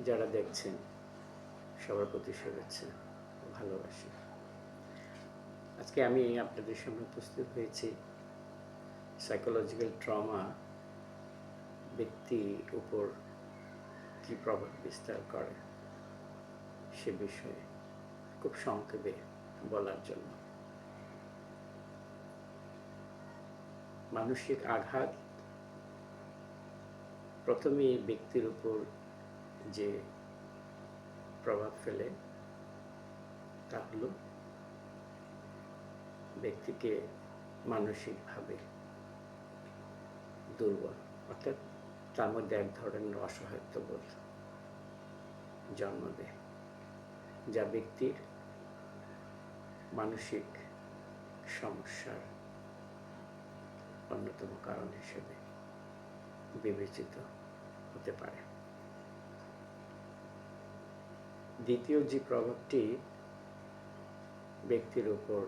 যারা দেখছেন সবার প্রতি শুভেচ্ছা ও ভালোবাসি। আজকে আমি আপনাদের সামনে উপস্থিত হয়েছি সাইকোলজিক্যাল ট্রমা ব্যক্তির উপর কী প্রভাব বিস্তার করে সে বিষয়ে খুব সংক্ষেপে বলার জন্য। মানসিক আঘাত প্রথমেই ব্যক্তির উপর যে প্রভাব ফেলে তা হলো ব্যক্তিকে মানসিকভাবে দুর্বল, অর্থাৎ তার মধ্যে এক ধরনের অসহায়ত্ববোধ জন্ম দেয়, যা ব্যক্তির মানসিক সমস্যার অন্যতম কারণ হিসেবে বিবেচিত হতে পারে। দ্বিতীয় যে প্রভাবটি ব্যক্তির উপর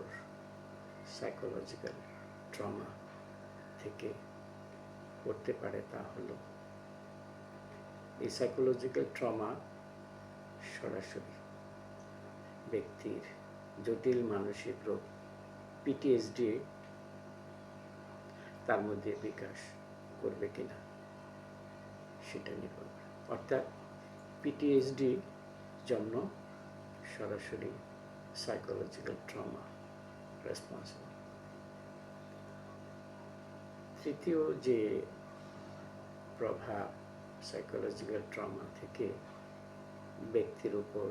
সাইকোলজিক্যাল ট্রমা থেকে পড়তে পারে তা হলো এই সাইকোলজিক্যাল ট্রমা সরাসরি ব্যক্তির জটিল মানসিক রোগ পিটিএসডি তার মধ্যে বিকাশ করবে কিনা সেটা নির্ভর করে। অর্থাৎ পিটিএসডি জন্য সরাসরি সাইকোলজিক্যাল ট্রমা রেসপন্সিবল। তৃতীয় যে প্রভাব সাইকোলজিক্যাল ট্রমা থেকে ব্যক্তির উপর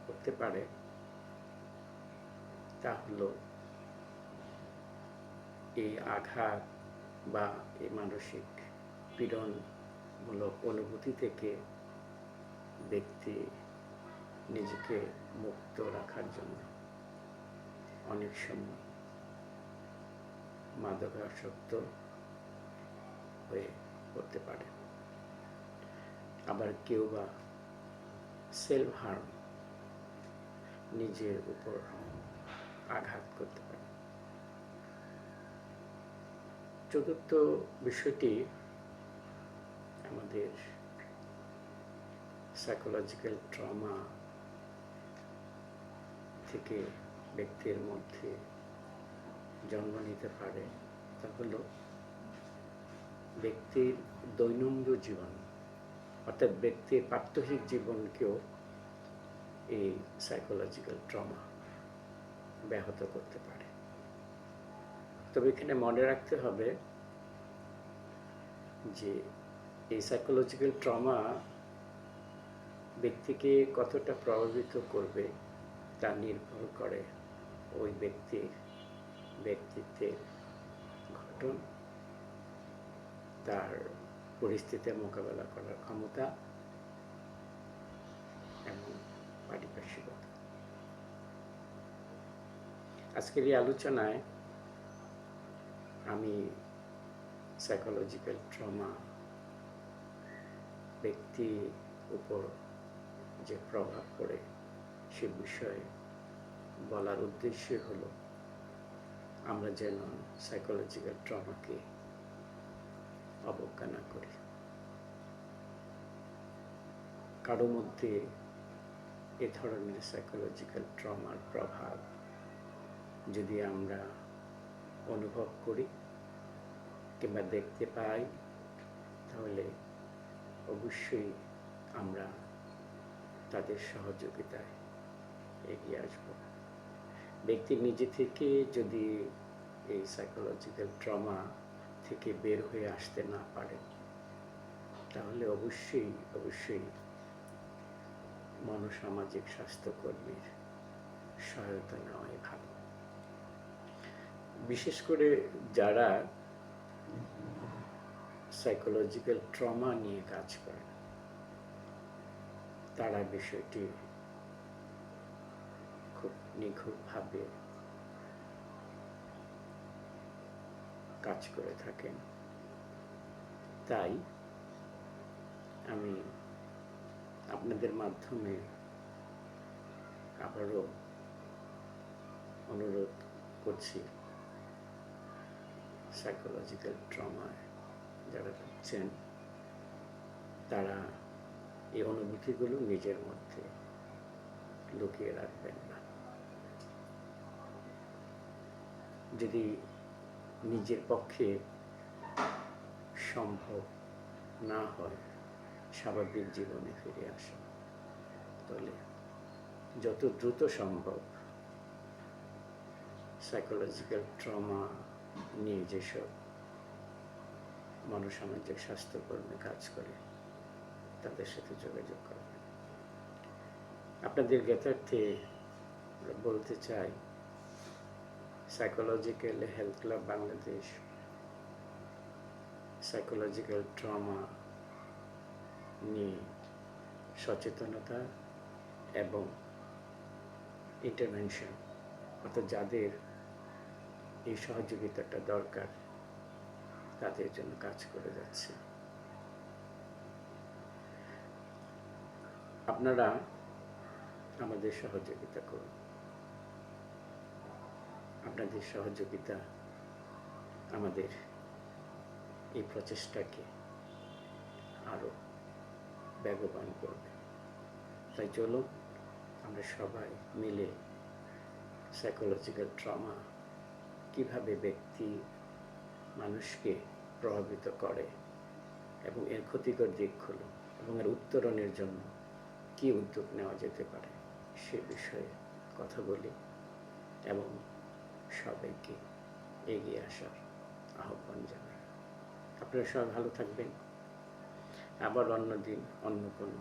পড়তে পারে তা হলো এই আঘাত বা এই মানসিক পীড়নমূলক অনুভূতি থেকে ব্যক্তি নিজেকে মুক্ত রাখার জন্য অনেক সময় মাদকাসক্ত হয়ে পড়তে পারে। আবার কেউ বা সেলফ হার্ম, নিজের উপর আঘাত করতে পারে। চতুর্থ বিষয়টি আমাদের সাইকোলজিক্যাল ট্রমা থেকে ব্যক্তির মধ্যে জন্ম নিতে পারে তা হলো ব্যক্তির দৈনন্দিন জীবন, অর্থাৎ ব্যক্তির প্রাত্যহিক জীবনকেও এই সাইকোলজিক্যাল ট্রমা ব্যাহত করতে পারে। তবে এখানে মনে রাখতে হবে যে এই সাইকোলজিক্যাল ট্রমা ব্যক্তিকে কতটা প্রভাবিত করবে তা নির্ভর করে ওই ব্যক্তির ব্যক্তিত্বের গঠন, তার পরিস্থিতির মোকাবেলা করার ক্ষমতা এবং পারিপার্শ্বিকতা। আজকের এই আলোচনায় আমি সাইকোলজিক্যাল ট্রমা ব্যক্তির উপর যে প্রভাব পড়ে সে বিষয়ে বলার উদ্দেশ্য হলো আমরা যেন সাইকোলজিক্যাল ট্রমাকে অবজ্ঞা না করি। কারো মধ্যে এ ধরনের সাইকোলজিক্যাল ট্রমার প্রভাব যদি আমরা অনুভব করি কিংবা দেখতে পাই তাহলে অবশ্যই আমরা তাদের সহযোগিতায় এগিয়ে আসব। ব্যক্তি নিজে থেকে যদি এই সাইকোলজিক্যাল ট্রমা থেকে বের হয়ে আসতে না পারে তাহলে অবশ্যই মনোসামাজিক স্বাস্থ্যকর্মীর সহায়তা নেওয়াই ভালো। বিশেষ করে যারা সাইকোলজিক্যাল ট্রমা নিয়ে কাজ করে তারা বিষয়টি খুব নিখুঁতভাবে কাজ করে থাকেন। তাই আমি আপনাদের মাধ্যমে আবারও অনুরোধ করছি, সাইকোলজিক্যাল ট্রমায় যারা ভুগছেন তারা এই অনুভূতিগুলো নিজের মধ্যে লুকিয়ে রাখবেন না। যদি নিজের পক্ষে সম্ভব না হয় স্বাভাবিক জীবনে ফিরে আসা, তাহলে যত দ্রুত সম্ভব সাইকোলজিক্যাল ট্রমা নিয়ে যেসব মনোসামাজিক স্বাস্থ্যকর্মী কাজ করে তাদের সাথে যোগাযোগ করবেন। আপনাদের জ্ঞাতার্থে বলতে চাই, psychological health club Bangladesh psychological trauma নিয়ে সচেতনতা এবং ইন্টারভেনশন, অর্থাৎ যাদের এই সহযোগিতাটা দরকার তাদের জন্য কাজ করে যাচ্ছে। আপনারা আমাদের সহযোগিতা করুন। আপনাদের সহযোগিতা আমাদের এই প্রচেষ্টাকে আরও বেগবান করবে। তাই চলুন আমরা সবাই মিলে সাইকোলজিক্যাল ট্রমা কীভাবে ব্যক্তি মানুষকে প্রভাবিত করে এবং এর ক্ষতিকর দিকগুলো এবং এর উত্তরণের জন্য কী উদ্যোগ নেওয়া যেতে পারে সে বিষয়ে কথা বলি এবং সবাইকে এগিয়ে আসার আহ্বান জানাই। আপনারা সবাই ভালো থাকবেন। আবার অন্যদিন অন্য কোনো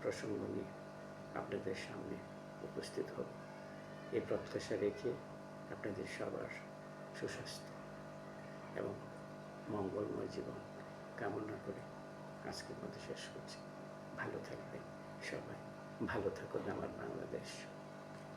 প্রসঙ্গ নিয়ে আপনাদের সামনে উপস্থিত হব এই প্রত্যাশা রেখে আপনাদের সবার সুস্বাস্থ্য এবং মঙ্গলময় জীবন কামনা করে আজকের মতো শেষ করছি। ভালো থাকবেন সবাই। ভালো থাকুন আমার বাংলাদেশ।